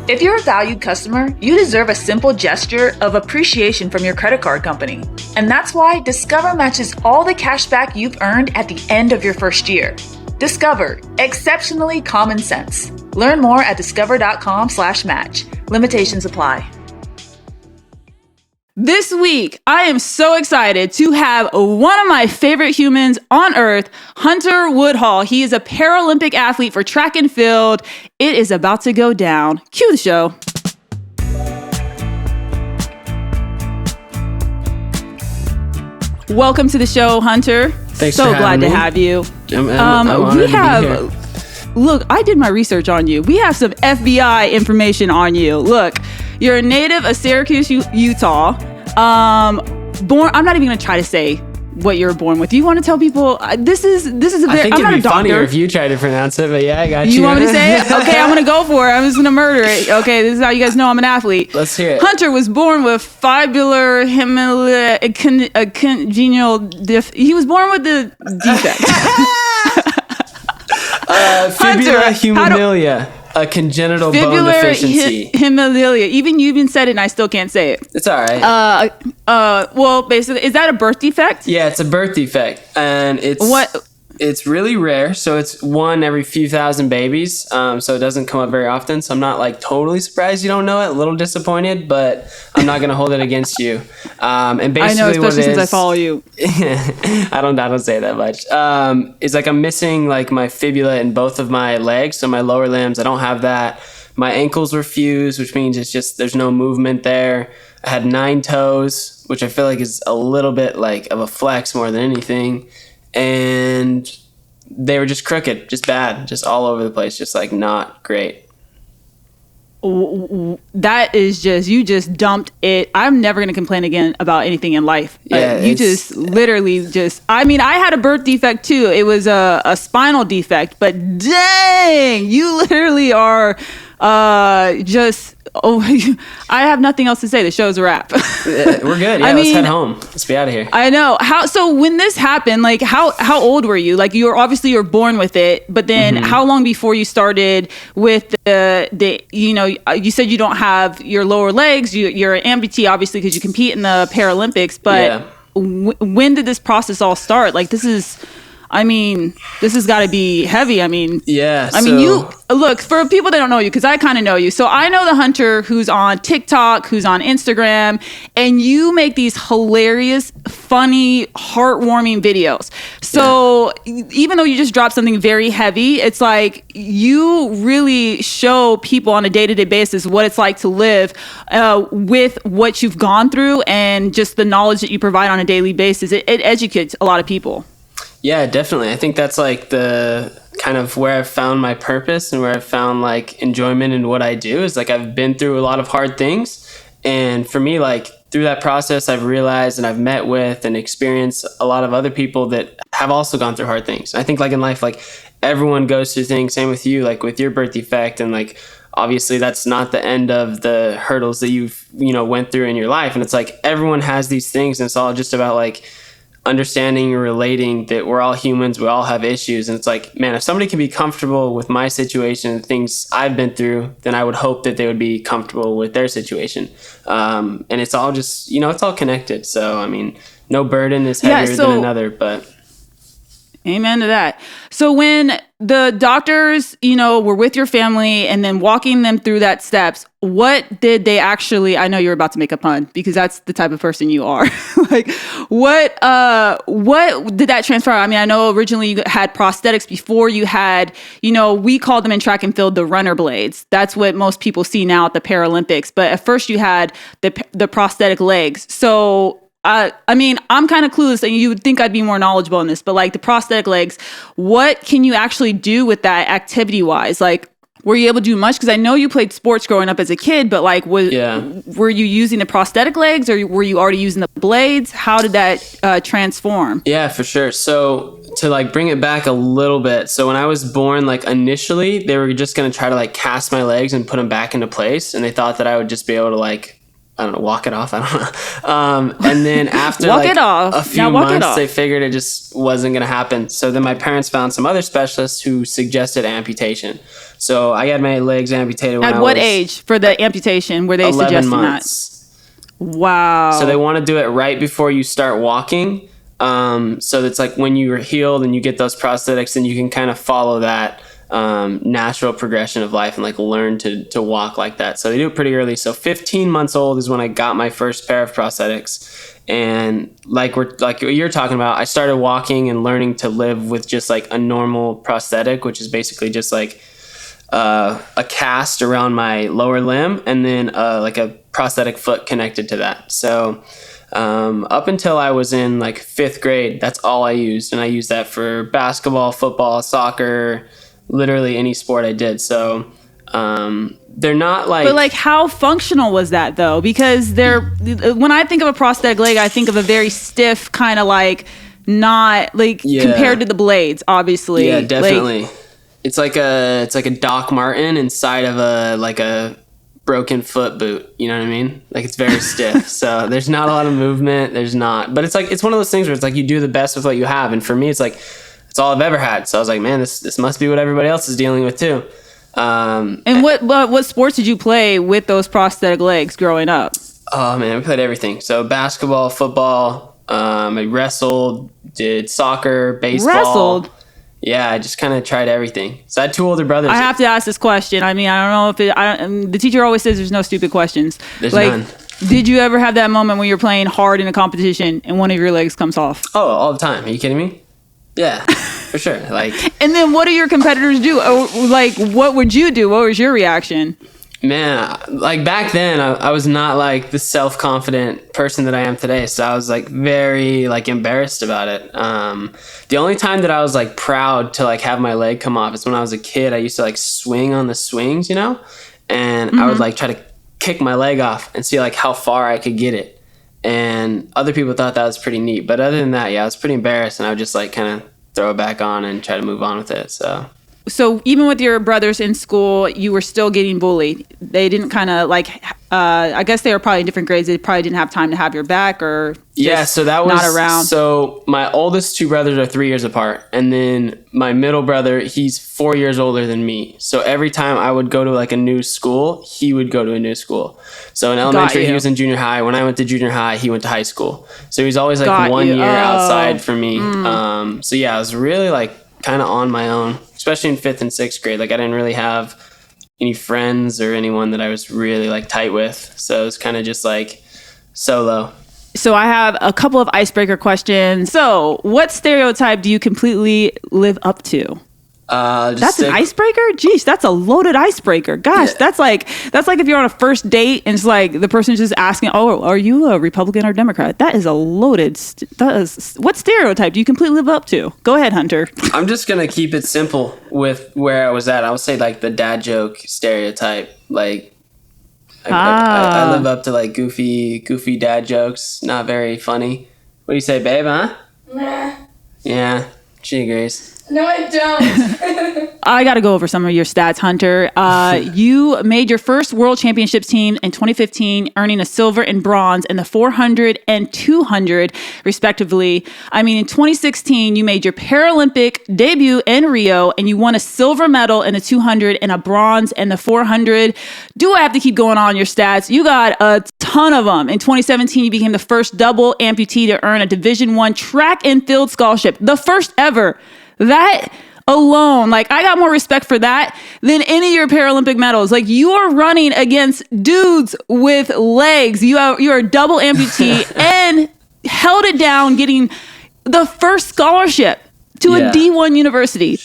If you're a valued customer, you deserve a simple gesture of appreciation from your credit card company. And that's why Discover matches all the cash back you've earned at the end of your first year. Discover, exceptionally common sense. Learn more at discover.com/match. Limitations apply. This week, I am so excited to have one of my favorite humans on earth, Hunter Woodhall. He is a Paralympic athlete for track and field. It is about to go down. Cue the show. Welcome to the show, Hunter. Thanks so for having glad me. to have you. I'm honored to be here. Look, I did my research on you. We have some FBI information on you. Look, you're a native of Syracuse, Utah. Born. I'm not even gonna try to say what you were born with. Do you want to tell people? This is a very. I think I'm it'd not be a doctor. funnier if you tried to pronounce it, but yeah, I got you. You want me to say it? Okay, I'm gonna go for it. I'm just gonna murder it. Okay, this is how you guys know I'm an athlete. Let's hear it. Hunter was born with fibular congenial he was born with the defect. Fibula humilia, a congenital bone deficiency. Hemilia. Even you even said it, and I still can't say it. It's all right. Well, basically, is that a birth defect? Yeah, it's a birth defect, and it's really rare. So it's one every few thousand babies. So it doesn't come up very often. So I'm not like totally surprised you don't know it. A little disappointed, but I'm not gonna hold it against you. And basically, I know, especially what it since I is, follow you. I don't say that much. It's like I'm missing like my fibula in both of my legs, so my lower limbs. I don't have that. My ankles were fused, which means it's just there's no movement there. I had 9 toes, which I feel like is a little bit like of a flex more than anything. And they were just crooked, just bad, just all over the place, just like not great. That is just, you just dumped it. I'm never going to complain again about anything in life. Yeah, you just literally just, I mean, I had a birth defect too. It was a spinal defect, but dang, you literally are just, I have nothing else to say. The show's a wrap. We're good. Yeah, let's head home. Let's be out of here. I know. So when this happened, like how old were you? Like you're born with it, but then how long before you started with the you said you don't have your lower legs, you're an amputee obviously because you compete in the Paralympics, but when did this process all start? Like this has got to be heavy. You look, for people that don't know you, because I kind of know you. So I know the Hunter who's on TikTok, who's on Instagram, and you make these hilarious, funny, heartwarming videos. So even though you just dropped something very heavy, it's like you really show people on a day-to-day basis what it's like to live with what you've gone through and just the knowledge that you provide on a daily basis. It educates a lot of people. Yeah, definitely. I think that's like the kind of where I've found my purpose and where I've found like enjoyment in what I do is like I've been through a lot of hard things. And for me, like through that process, I've realized and I've met with and experienced a lot of other people that have also gone through hard things. I think like in life, like everyone goes through things, same with you, like with your birth defect. And like, obviously that's not the end of the hurdles that you've, went through in your life. And it's like, everyone has these things and it's all just about like, understanding and relating that we're all humans, we all have issues. And it's like, man, if somebody can be comfortable with my situation and things I've been through, then I would hope that they would be comfortable with their situation. And it's all just, it's all connected. So, I mean, no burden is heavier than another, but. Amen to that. So when the doctors, were with your family and then walking them through that steps, what did they actually, I know you're about to make a pun because that's the type of person you are. Like what did that transfer? I mean, I know originally you had prosthetics before you had, we called them in track and field the runner blades. That's what most people see now at the Paralympics. But at first you had the prosthetic legs. So I'm kind of clueless, and you would think I'd be more knowledgeable in this, but like the prosthetic legs, what can you actually do with that activity-wise? Like, were you able to do much? Because I know you played sports growing up as a kid, but like, were you using the prosthetic legs, or were you already using the blades? How did that transform? Yeah, for sure. So to like bring it back a little bit. So when I was born, like initially they were just going to try to like cast my legs and put them back into place. And they thought that I would just be able to like I don't know, walk it off. I don't know. And then after Walk it off. a few Now walk it months, off. they figured it just wasn't going to happen. So then my parents found some other specialists who suggested amputation. So I got my legs amputated when I was... At what age for the amputation were they 11 suggesting months. that? Wow. So they want to do it right before you start walking. So it's like when you're healed and you get those prosthetics, then you can kind of follow that natural progression of life and like learn to walk like that. So they do it pretty early. So 15 months old is when I got my first pair of prosthetics. And like what you're talking about, I started walking and learning to live with just like a normal prosthetic, which is basically just like a cast around my lower limb and then like a prosthetic foot connected to that. So up until I was in like 5th grade, that's all I used. And I used that for basketball, football, soccer, literally any sport I did. So they're not like... But like how functional was that though? Because when I think of a prosthetic leg, I think of a very stiff kind of like not like compared to the blades, obviously. Yeah, definitely. Like, it's like a Doc Marten inside of a broken foot boot. You know what I mean? Like it's very stiff. So there's not a lot of movement. But it's like, it's one of those things where it's like you do the best with what you have. And for me, it's like, it's all I've ever had. So I was like, man, this must be what everybody else is dealing with too. And what sports did you play with those prosthetic legs growing up? Oh man, we played everything. So basketball, football, I wrestled, did soccer, baseball. Wrestled? Yeah, I just kind of tried everything. So I had 2 older brothers. I have to ask this question. I mean, I don't know if the teacher always says there's no stupid questions. There's like, none. Did you ever have that moment when you're playing hard in a competition and one of your legs comes off? Oh, all the time. Are you kidding me? Yeah, for sure. Like, and then what do your competitors do? Like, what would you do? What was your reaction? man, like back then, I was not like the self-confident person that I am today. So I was like very like embarrassed about it. The only time that I was like proud to like have my leg come off is when I was a kid. I used to like swing on the swings, you know, and I would like try to kick my leg off and see like how far I could get it. And other people thought that was pretty neat. But other than that, yeah, I was pretty embarrassed, and I would just like kind of throw it back on and try to move on with it. So even with your brothers in school, you were still getting bullied. They didn't kind of like, I guess they were probably in different grades. They probably didn't have time to have your back or so that was not around. So my oldest two brothers are 3 years apart. And then my middle brother, he's 4 years older than me. So every time I would go to like a new school, he would go to a new school. So in elementary, he was in junior high. When I went to junior high, he went to high school. So he was always like 1 year outside from me. So yeah, I was really like kind of on my own, especially in 5th and 6th grade. Like I didn't really have any friends or anyone that I was really like tight with. So it was kind of just like solo. So I have a couple of icebreaker questions. So what stereotype do you completely live up to? That's an icebreaker? Jeez, that's a loaded icebreaker. Gosh, that's like if you're on a first date and it's like the person's just asking, "Oh, are you a Republican or Democrat?" That is a loaded. What stereotype do you completely live up to? Go ahead, Hunter. I'm just gonna keep it simple with where I was at. I would say like the dad joke stereotype. Like I live up to like goofy dad jokes. Not very funny. What do you say, babe? Huh? Nah. Yeah, she agrees. No, I don't. I got to go over some of your stats, Hunter. You made your first World Championships team in 2015, earning a silver and bronze in the 400 and 200, respectively. I mean, in 2016, you made your Paralympic debut in Rio, and you won a silver medal in the 200 and a bronze in the 400. Do I have to keep going on your stats? You got a ton of them. In 2017, you became the first double amputee to earn a Division I track and field scholarship, the first ever. That alone, like I got more respect for that than any of your Paralympic medals. Like you are running against dudes with legs. You're a double amputee and held it down, getting the first scholarship to a D1 university.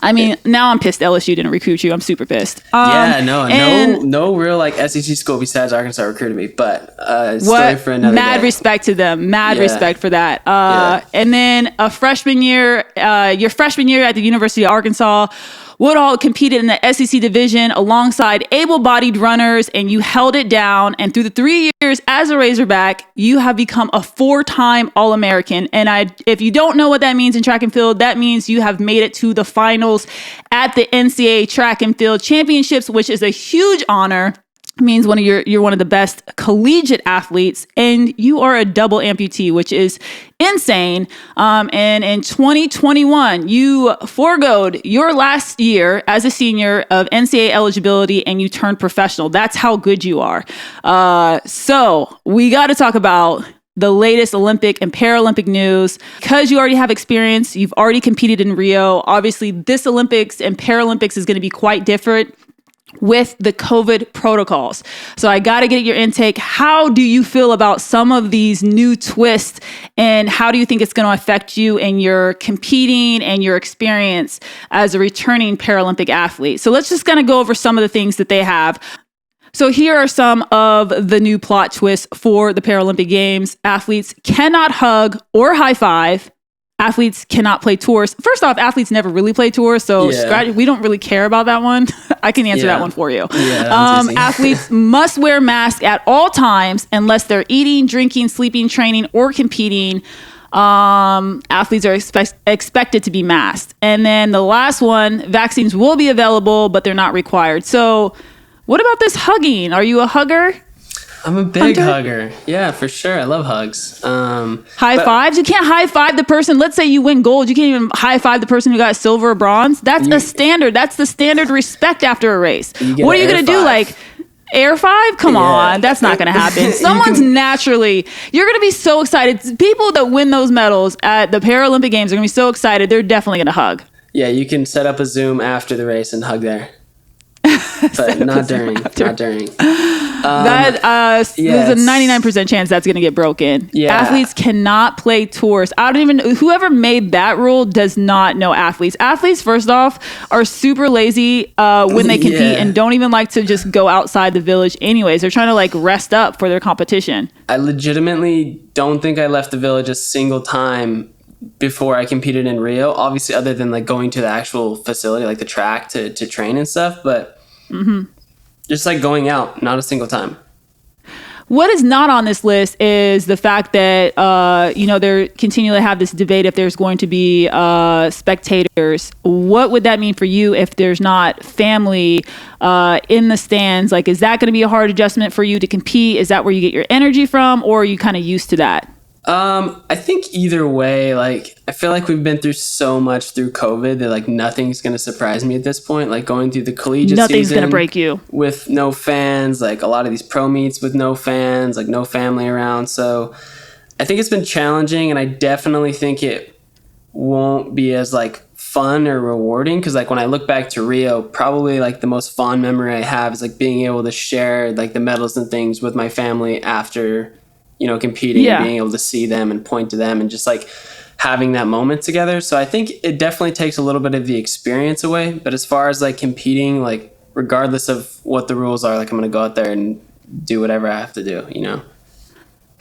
I mean, now I'm pissed LSU didn't recruit you. I'm super pissed. No real like SEC school besides Arkansas recruited me, but story for another day. Respect to them. Respect for that. And then your freshman year at the University of Arkansas, Woodhall competed in the SEC division alongside able-bodied runners, and you held it down. And through the 3 years as a Razorback, you have become a 4-time All-American. And if you don't know what that means in track and field, that means you have made it to the finals at the NCAA Track and Field Championships, which is a huge honor. means you're one of the best collegiate athletes, and you are a double amputee, which is insane. And in 2021, you forgoed your last year as a senior of NCAA eligibility, and you turned professional. That's how good you are. So we got to talk about the latest Olympic and Paralympic news. Because you already have experience, you've already competed in Rio. Obviously, this Olympics and Paralympics is going to be quite different with the COVID protocols. So I got to get your intake. How do you feel about some of these new twists, and how do you think it's going to affect you in your competing and your experience as a returning Paralympic athlete? So let's just kind of go over some of the things that they have. So here are some of the new plot twists for the Paralympic Games. Athletes cannot hug or high five. Athletes cannot play tours. First off, athletes never really play tours, so we don't really care about that one. I can answer that one for you. Athletes must wear masks at all times unless they're eating, drinking, sleeping, training, or competing. Athletes are expected to be masked. And then the last one, vaccines will be available, but they're not required. So what about this hugging? Are you a hugger? I'm a big hugger. Yeah, for sure. I love hugs. High fives? You can't high five the person. Let's say you win gold. You can't even high five the person who got silver or bronze. That's a standard. That's the standard respect after a race. What are you going to do? Like air five? Come on. That's not going to happen. Someone's you're going to be so excited. People that win those medals at the Paralympic Games are going to be so excited. They're definitely going to hug. Yeah, you can set up a Zoom after the race and hug there. But not during. There's a 99% chance that's going to get broken. Yeah. Athletes cannot play tours. Whoever made that rule does not know athletes. Athletes, first off, are super lazy when they compete and don't even like to just go outside the village anyways. They're trying to like rest up for their competition. I legitimately don't think I left the village a single time before I competed in Rio, obviously other than like going to the actual facility, like the track to train and stuff, but just like going out, not a single time. What is not on this list is the fact that, they're continually have this debate if there's going to be spectators. What would that mean for you if there's not family in the stands? Like, is that going to be a hard adjustment for you to compete? Is that where you get your energy from, or are you kind of used to that? I think either way, like, I feel like we've been through so much through COVID that like nothing's going to surprise me at this point. Like going through the collegiate nothing's season going to break you with no fans, like a lot of these pro meets with no fans, like no family around. So I think it's been challenging, and I definitely think it won't be as like fun or rewarding. Cause like when I look back to Rio, probably like the most fond memory I have is like being able to share like the medals and things with my family after, competing and being able to see them and point to them and just like having that moment together. So I think it definitely takes a little bit of the experience away. But as far as like competing, like regardless of what the rules are, like I'm going to go out there and do whatever I have to do,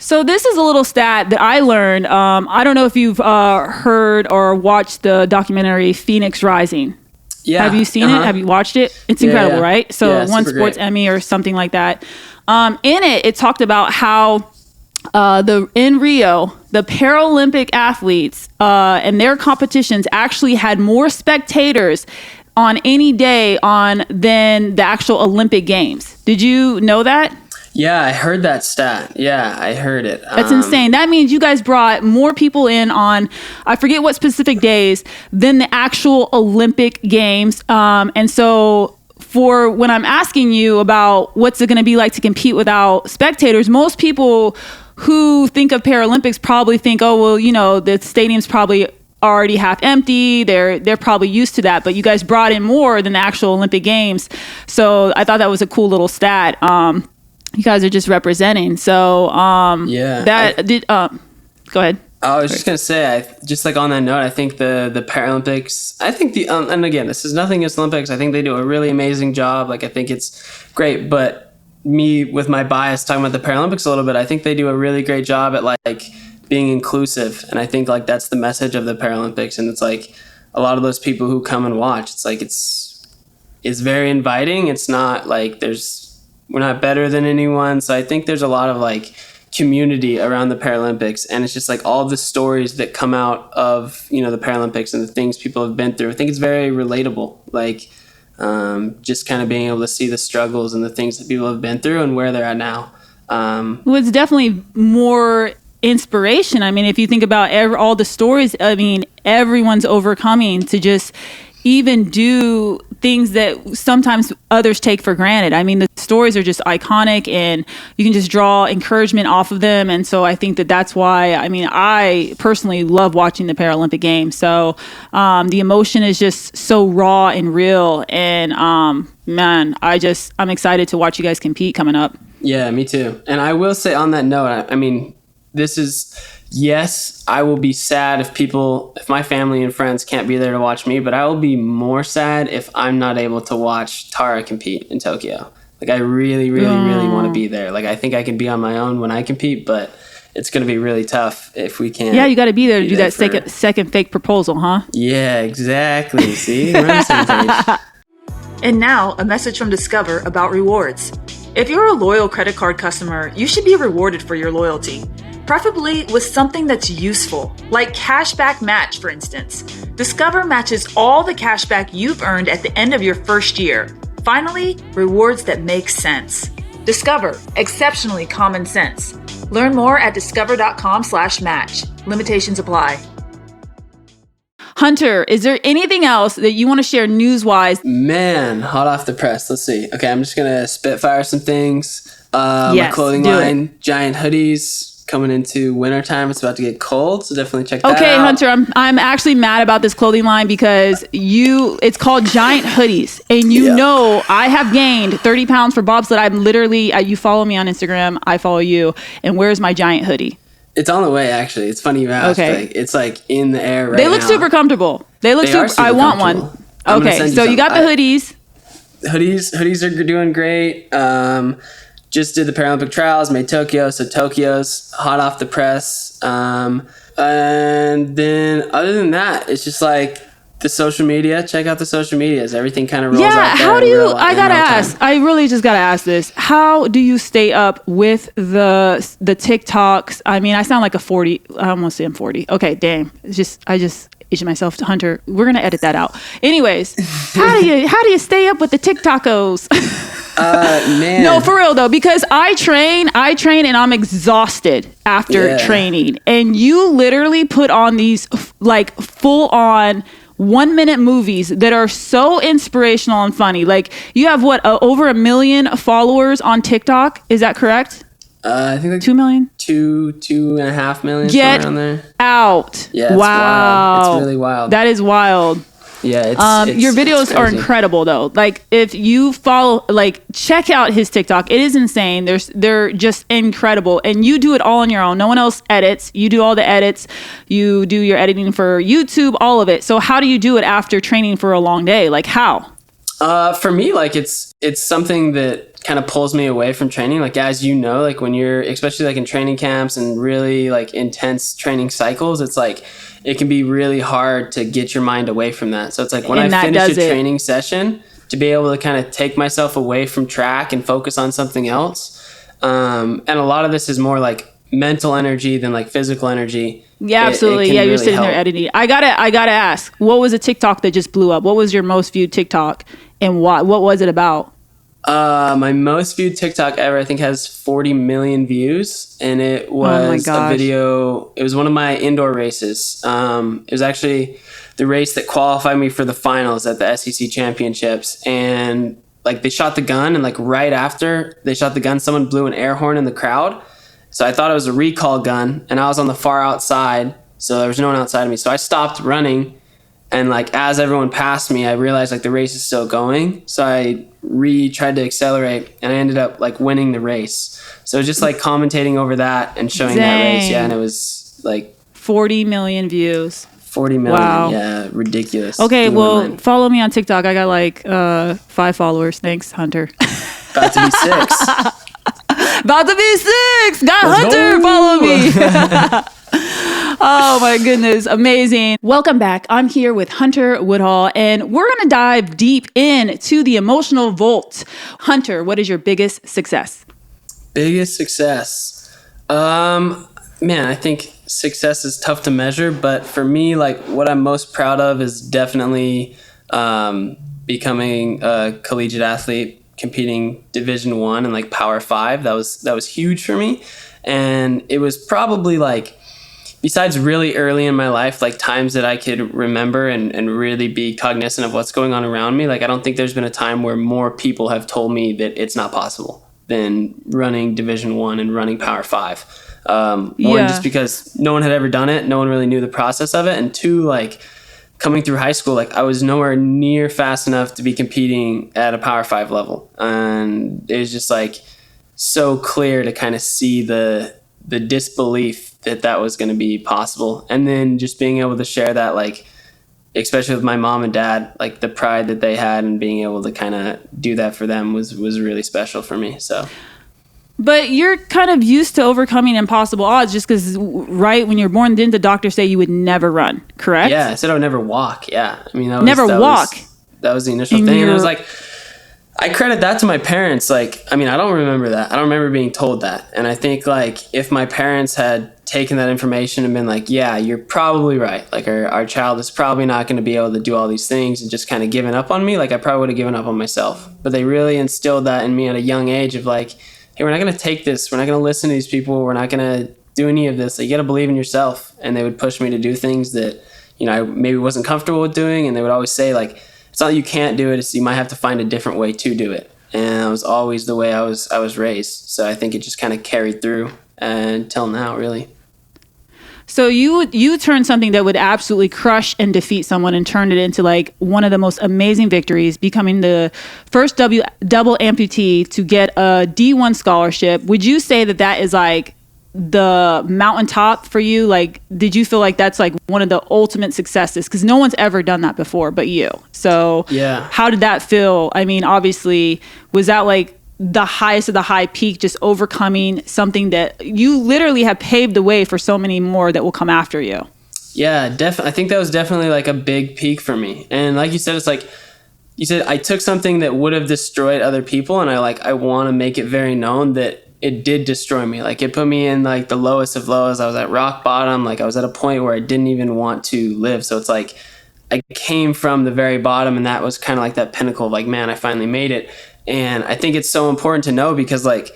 So this is a little stat that I learned. I don't know if you've heard or watched the documentary Phoenix Rising. Yeah. Have you seen it? Have you watched it? It's incredible, right? So one Sports great. Emmy or something like that. In it talked about how in Rio, the Paralympic athletes and their competitions actually had more spectators on any day than the actual Olympic Games. Did you know that? Yeah, I heard that stat. Yeah, I heard it. That's insane. That means you guys brought more people in on, I forget what specific days, than the actual Olympic Games. And so for when I'm asking you about what's it going to be like to compete without spectators, most people who think of Paralympics probably think, oh, well, the stadium's probably already half empty. They're probably used to that. But you guys brought in more than the actual Olympic Games. So I thought that was a cool little stat. You guys are just representing. So go ahead. I was just going to say, just like on that note, I think the Paralympics, I think and again, this is nothing against Olympics. I think they do a really amazing job. Like, I think it's great, but me with my bias talking about the Paralympics a little bit, I think they do a really great job at like being inclusive. And I think like that's the message of the Paralympics. And it's like a lot of those people who come and watch, it's like, it's very inviting. It's not like we're not better than anyone. So I think there's a lot of like community around the Paralympics, and it's just like all the stories that come out of the Paralympics and the things people have been through. I think it's very relatable. Like just kind of being able to see the struggles and the things that people have been through and where they're at now. Well, it's definitely more inspiration. I mean, if you think about all the stories, I mean, everyone's overcoming to just even do things that sometimes others take for granted. I mean, the stories are just iconic and you can just draw encouragement off of them. And so I think that that's why, I mean, I personally love watching the Paralympic Games. So the emotion is just so raw and real. And man, I'm excited to watch you guys compete coming up. Yeah, me too. And I will say on that note, I mean, yes, I will be sad if my family and friends can't be there to watch me, but I will be more sad if I'm not able to watch Tara compete in Tokyo. Like, I really, really, really want to be there. Like, I think I can be on my own when I compete, but it's going to be really tough if we can't. Yeah, you got to be there to do that second fake proposal, huh? Yeah, exactly. See? We're on the same page. And now, a message from Discover about rewards. If you're a loyal credit card customer, you should be rewarded for your loyalty. Preferably with something that's useful, like Cashback Match, for instance. Discover matches all the cashback you've earned at the end of your first year. Finally, rewards that make sense. Discover, exceptionally common sense. Learn more at discover.com/match. Limitations apply. Hunter, is there anything else that you want to share news-wise? Man, hot off the press. Let's see. Okay, I'm just going to spitfire some things. My clothing line, giant hoodies. Coming into wintertime, it's about to get cold, so definitely check that out. Okay, Hunter, I'm actually mad about this clothing line because it's called Giant Hoodies, and you know I have gained 30 pounds for bobsled. I'm literally, you follow me on Instagram, I follow you, and where's my giant hoodie? It's on the way, actually. It's funny you asked. Okay. Like, it's like in the air right now. They look super comfortable. They super I want one. Okay, so you got the hoodies. Hoodies are doing great. Just did the Paralympic trials, made Tokyo, so Tokyo's hot off the press. And then other than that, it's just like the social media. Check out the social medias. Everything kind of rolls out there. Yeah, how do you, I gotta ask, I really just gotta ask this. How do you stay up with the TikToks? I mean, I sound like a 40, I almost say I'm 40. Okay, dang. I just aged myself to Hunter. We're gonna edit that out. Anyways, how do you stay up with the TikTokos? Man. No, for real though, because I train and I'm exhausted after training. And you literally put on these like full on 1 minute movies that are so inspirational and funny. Like you have over 1 million followers on TikTok. Is that correct? I think like 2 million? 2.5 million. Get around there. out. Yeah, it's wow. Wild. It's really wild. That is wild. Yeah, it's your videos are incredible though. Like if you follow, like check out his TikTok. It is insane. They're just incredible, and you do it all on your own. No one else edits. You do all the edits. You do your editing for YouTube, all of it. So how do you do it after training for a long day? Like how? For me, like it's something that kind of pulls me away from training. Like as you know, like when you're especially like in training camps and really like intense training cycles, it's like it can be really hard to get your mind away from that. So it's like when I finish a training session, to be able to kind of take myself away from track and focus on something else. And a lot of this is more like mental energy than like physical energy. Yeah, absolutely. Yeah, you're sitting there editing. I gotta ask, what was a TikTok that just blew up? What was your most viewed TikTok and what was it about? My most viewed TikTok ever, I think, has 40 million views, and it was a video. It was one of my indoor races. It was actually the race that qualified me for the finals at the SEC championships, and like they shot the gun, and like right after they shot the gun, someone blew an air horn in the crowd. So I thought it was a recall gun, and I was on the far outside, so there was no one outside of me. So I stopped running. And like as everyone passed me, I realized like the race is still going. So I tried to accelerate, and I ended up like winning the race. So just like commentating over that and showing that race, and it was like 40 million views. 40 million, wow. Yeah, ridiculous. Okay, well, follow me on TikTok. I got like 5 followers. Thanks, Hunter. About to be 6. About to be 6. Got Hunter. Follow me. Oh my goodness. Amazing. Welcome back. I'm here with Hunter Woodhall, and we're going to dive deep into the emotional vault. Hunter, what is your biggest success? Biggest success? Man, I think success is tough to measure, but for me, like what I'm most proud of is definitely becoming a collegiate athlete, competing Division I and like Power 5. That was huge for me. And it was probably like, besides really early in my life, like times that I could remember and really be cognizant of what's going on around me, like I don't think there's been a time where more people have told me that it's not possible than running Division I and running Power 5. One, just because no one had ever done it, no one really knew the process of it, and two, like coming through high school, like I was nowhere near fast enough to be competing at a Power 5 level, and it was just like so clear to kind of see the disbelief that was going to be possible. And then just being able to share that, like, especially with my mom and dad, like the pride that they had and being able to kind of do that for them was really special for me. So. But you're kind of used to overcoming impossible odds just because, right, when you're born, didn't the doctor say you would never run, correct? Yeah, I said I would never walk. Yeah. I mean, that was the initial thing. And it was like, I credit that to my parents. Like, I mean, I don't remember that. I don't remember being told that. And I think, like, if my parents had taken that information and been like, yeah, you're probably right. Like, our child is probably not going to be able to do all these things, and just kind of given up on me, like, I probably would have given up on myself. But they really instilled that in me at a young age of like, hey, we're not going to take this. We're not going to listen to these people. We're not going to do any of this. Like, you got to believe in yourself. And they would push me to do things that, you know, I maybe wasn't comfortable with doing. And they would always say, like, it's not that you can't do it, it's you might have to find a different way to do it. And that was always the way I was raised. So I think it just kind of carried through until now, really. So you turned something that would absolutely crush and defeat someone and turned it into like one of the most amazing victories, becoming the first double amputee to get a D1 scholarship. Would you say that is like the mountaintop for you? Like, did you feel like that's like one of the ultimate successes? Because no one's ever done that before but you. So yeah, how did that feel? I mean, obviously, was that like the highest of the high peak, just overcoming something that you literally have paved the way for so many more that will come after you? Yeah, definitely. I think that was definitely like a big peak for me. And like you said, it's like you said, I took something that would have destroyed other people, and I want to make it very known that it did destroy me. Like, it put me in like the lowest of lows. I was at rock bottom. Like, I was at a point where I didn't even want to live. So it's like I came from the very bottom, and that was kind of like that pinnacle of like, man, I finally made it. And I think it's so important to know, because like,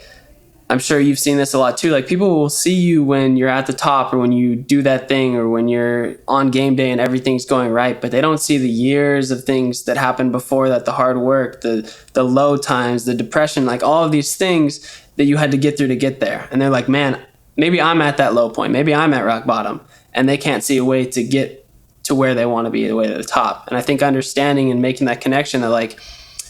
I'm sure you've seen this a lot too. Like, people will see you when you're at the top, or when you do that thing, or when you're on game day and everything's going right, but they don't see the years of things that happened before that, the hard work, the low times, the depression, like all of these things that you had to get through to get there. And they're like, man, maybe I'm at that low point. Maybe I'm at rock bottom, and they can't see a way to get to where they want to be, the way to the top. And I think understanding and making that connection that like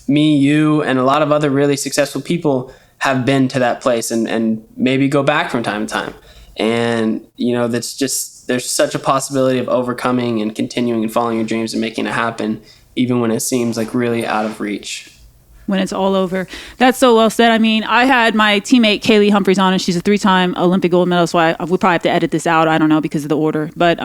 me, you, and a lot of other really successful people have been to that place and maybe go back from time to time. And, you know, that's just, there's such a possibility of overcoming and continuing and following your dreams and making it happen, even when it seems like really out of reach. When it's all over. That's so well said. I mean, I had my teammate Kaylee Humphreys on, and she's a 3-time Olympic gold medalist, so I would probably have to edit this out. I don't know, because of the order. But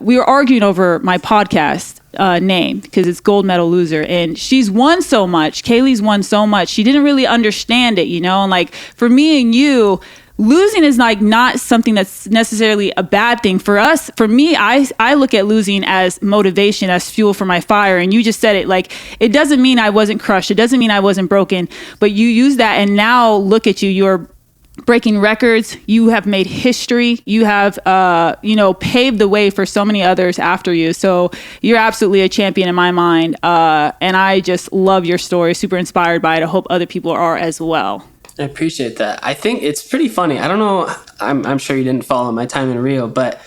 we were arguing over my podcast name, because it's Gold Medal Loser. And she's won so much. Kaylee's won so much. She didn't really understand it, you know? And like, for me and you, losing is like not something that's necessarily a bad thing for us. For me, I look at losing as motivation, as fuel for my fire. And you just said it, like, it doesn't mean I wasn't crushed. It doesn't mean I wasn't broken, but you use that. And now look at you, you're breaking records. You have made history. You have, paved the way for so many others after you. So you're absolutely a champion in my mind. And I just love your story. Super inspired by it. I hope other people are as well. I appreciate that. I think it's pretty funny. I don't know. I'm sure you didn't follow my time in Rio, but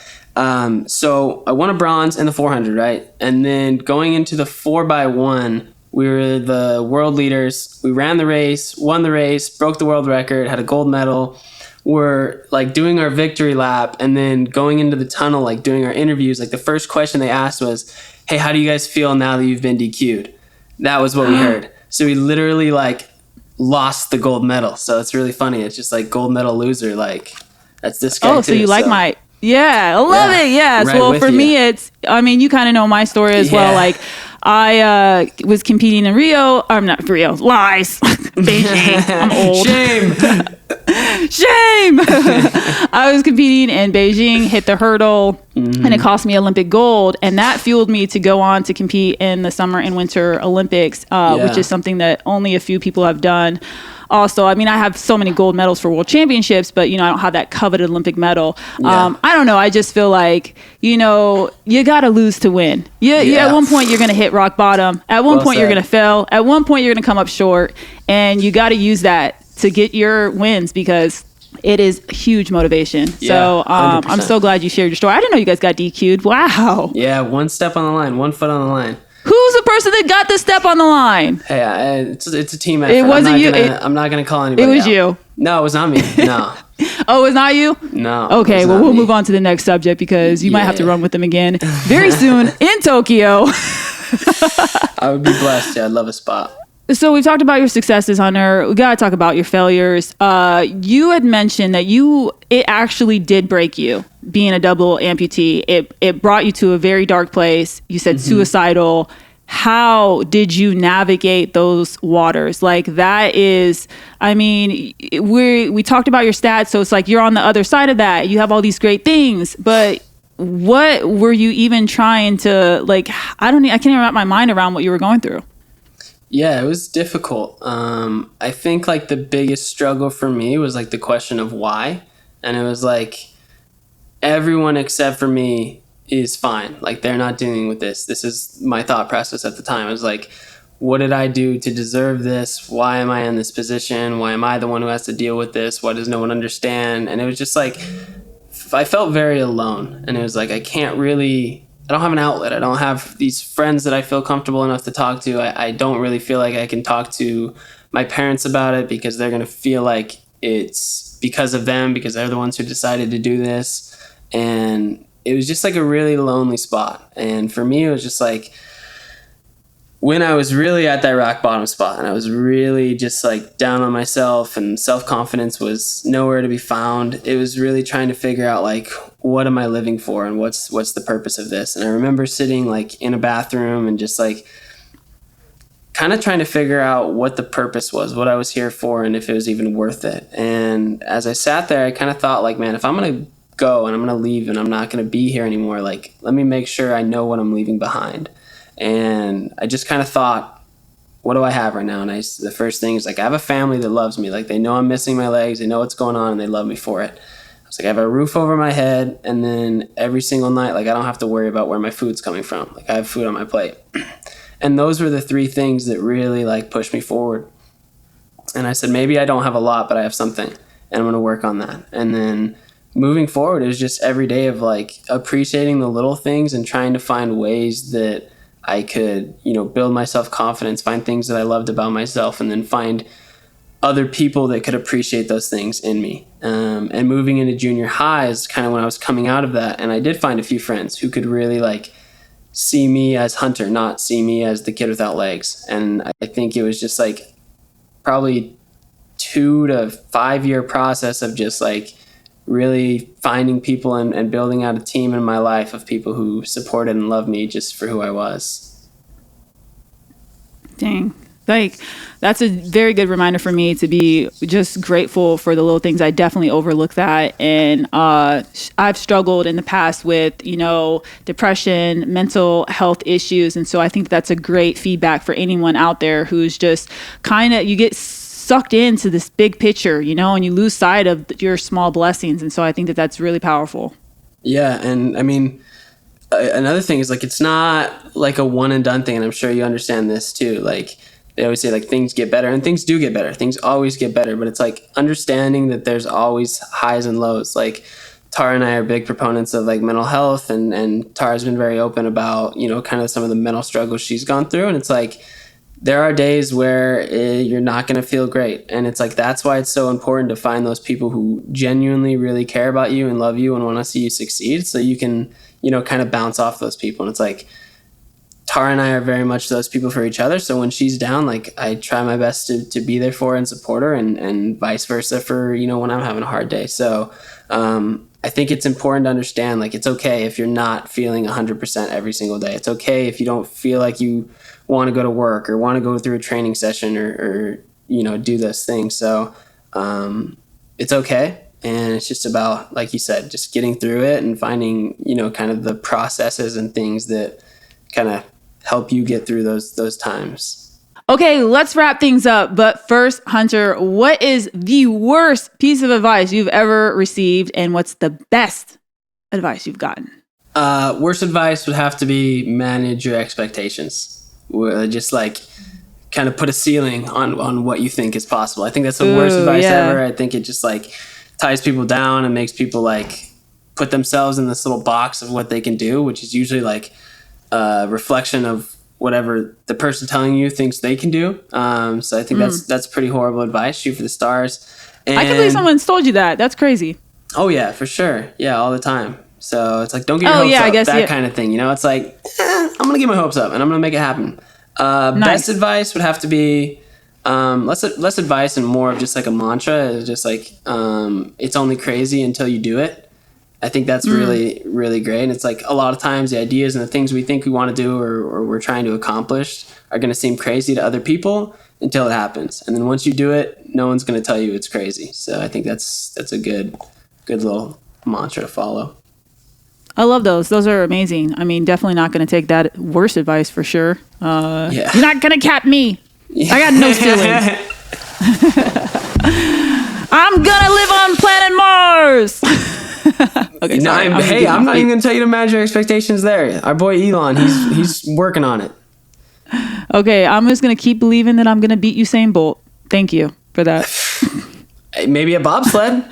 so I won a bronze in the 400, right? And then going into the 4x1, we were the world leaders. We ran the race, won the race, broke the world record, had a gold medal. We're like doing our victory lap, and then going into the tunnel, like doing our interviews. Like, the first question they asked was, "Hey, how do you guys feel now that you've been DQ'd?" That was what we heard. So we literally like lost the gold medal. So it's really funny. It's just like Gold Medal Loser. Like, that's this guy. Oh, so you like my, yeah, I love it. Yes. Right, well, for me, it's, I mean, you kind of know my story as well. Like, I was competing in Rio. I'm not Rio. Lies. Beijing. I'm old. Shame. Shame. I was competing in Beijing, hit the hurdle, and it cost me Olympic gold. And that fueled me to go on to compete in the Summer and Winter Olympics, which is something that only a few people have done. Also, I mean, I have so many gold medals for world championships, but, I don't have that coveted Olympic medal. I don't know. I just feel like, you got to lose to win. At one point, you're going to hit rock bottom. At one point, you're going to fail. At one point, you're going to come up short. And you got to use that to get your wins, because it is huge motivation. So I'm so glad you shared your story. I didn't know you guys got DQ'd. Wow. Yeah, one step on the line, 1 foot on the line. Who's the person that got the step on the line? Hey, it's a team effort. It wasn't you. I'm not going to call anybody It was out. you. No, it was not me. No. Oh, it's not you? No. Okay, well, we'll move on to the next subject, because you might have to run with them again very soon in Tokyo. I would be blessed. Yeah, I'd love a spot. So we've talked about your successes, Hunter. We got to talk about your failures. You had mentioned that it actually did break you, being a double amputee. It brought you to a very dark place. You said suicidal. How did you navigate those waters? Like, that is, I mean, we talked about your stats, so it's like you're on the other side of that. You have all these great things, but what were you even trying to, like, I can't even wrap my mind around what you were going through. Yeah, it was difficult. I think like the biggest struggle for me was like the question of why. And it was like, everyone except for me is fine. Like, they're not dealing with this. This is my thought process at the time. It was like, what did I do to deserve this? Why am I in this position? Why am I the one who has to deal with this? Why does no one understand? And it was just like, I felt very alone. And it was like, I don't have an outlet. I don't have these friends that I feel comfortable enough to talk to. I don't really feel like I can talk to my parents about it, because they're going to feel like it's because of them, because they're the ones who decided to do this. And it was just like a really lonely spot. And for me, it was just like, when I was really at that rock bottom spot and I was really just like down on myself and self-confidence was nowhere to be found, it was really trying to figure out like, what am I living for, and what's the purpose of this? And I remember sitting like in a bathroom and just like kind of trying to figure out what the purpose was, what I was here for, and if it was even worth it. And as I sat there, I kind of thought like, man, if I'm going to go and I'm going to leave and I'm not going to be here anymore, like, let me make sure I know what I'm leaving behind. And I just kind of thought, what do I have right now? And the first thing is like, I have a family that loves me. Like, they know I'm missing my legs. They know what's going on, and they love me for it. I was like, I have a roof over my head, and then every single night, like, I don't have to worry about where my food's coming from. Like, I have food on my plate. And those were the three things that really like pushed me forward. And I said, maybe I don't have a lot, but I have something, and I'm going to work on that. And then moving forward, it was just every day of like appreciating the little things and trying to find ways that I could, build my self-confidence, find things that I loved about myself, and then find other people that could appreciate those things in me. And moving into junior high is kind of when I was coming out of that. And I did find a few friends who could really like see me as Hunter, not see me as the kid without legs. And I think it was just like probably 2 to 5 year process of just like really finding people and building out a team in my life of people who supported and loved me just for who I was. Dang. Like, that's a very good reminder for me to be just grateful for the little things. I definitely overlook that. And I've struggled in the past with, depression, mental health issues. And so I think that's a great feedback for anyone out there who's just you get sucked into this big picture, and you lose sight of your small blessings. And so I think that that's really powerful. Yeah. And I mean, another thing is like, it's not like a one and done thing. And I'm sure you understand this too. Like, they always say like things get better, and things do get better. Things always get better, but it's like understanding that there's always highs and lows. Like, Tara and I are big proponents of like mental health, and Tara's been very open about, kind of some of the mental struggles she's gone through. And it's like, there are days where you're not going to feel great. And it's like, that's why it's so important to find those people who genuinely really care about you and love you and want to see you succeed, so you can, kind of bounce off those people. And it's like, Tara and I are very much those people for each other. So when she's down, like, I try my best to be there for her and support her, and vice versa for, when I'm having a hard day. So I think it's important to understand, like, it's okay if you're not feeling 100% every single day. It's okay if you don't feel like you want to go to work or want to go through a training session or do those things. So it's okay. And it's just about, like you said, just getting through it and finding, kind of the processes and things that kind of help you get through those times. Okay, let's wrap things up. But first, Hunter, what is the worst piece of advice you've ever received, and what's the best advice you've gotten? Worst advice would have to be manage your expectations. Just like kind of put a ceiling on what you think is possible. I think that's the worst advice ever. I think it just like ties people down and makes people like put themselves in this little box of what they can do, which is usually like a reflection of whatever the person telling you thinks they can do. So I think that's pretty horrible advice. Shoot for the stars. And I can't believe someone's told you that. That's crazy. Oh yeah, for sure. Yeah, all the time. So it's like, don't get your hopes up. I guess, that kind of thing. It's like, I'm going to get my hopes up and I'm going to make it happen. Nice. Best advice would have to be less advice and more of just like a mantra. It's just like, it's only crazy until you do it. I think that's really, really great. And it's like a lot of times the ideas and the things we think we want to do or we're trying to accomplish are going to seem crazy to other people until it happens. And then once you do it, no one's going to tell you it's crazy. So I think that's a good little mantra to follow. I love those. Those are amazing. I mean, definitely not going to take that worst advice for sure. You're not going to cap me. I got no feelings. I'm going to live on planet Mars. Okay, sorry. I'm not even going to tell you to manage your expectations there. Our boy Elon, he's working on it. Okay, I'm just going to keep believing that I'm going to beat Usain Bolt. Thank you for that. Maybe a bobsled.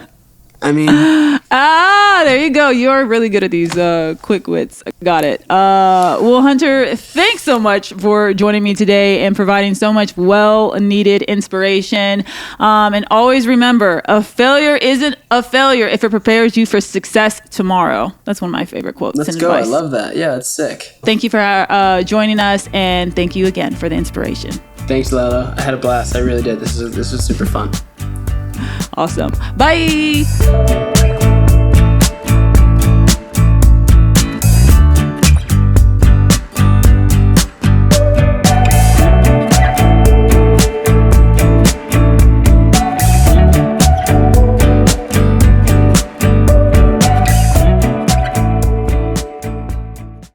I mean... there you go. You're really good at these quick wits. Got it. Well, Hunter, thanks so much for joining me today and providing so much well-needed inspiration. And always remember, a failure isn't a failure if it prepares you for success tomorrow. That's one of my favorite quotes. Let's go. Advice. I love that. Yeah, that's sick. Thank you for joining us, and thank you again for the inspiration. Thanks, Lolo. I had a blast. I really did. This was super fun. Awesome. Bye.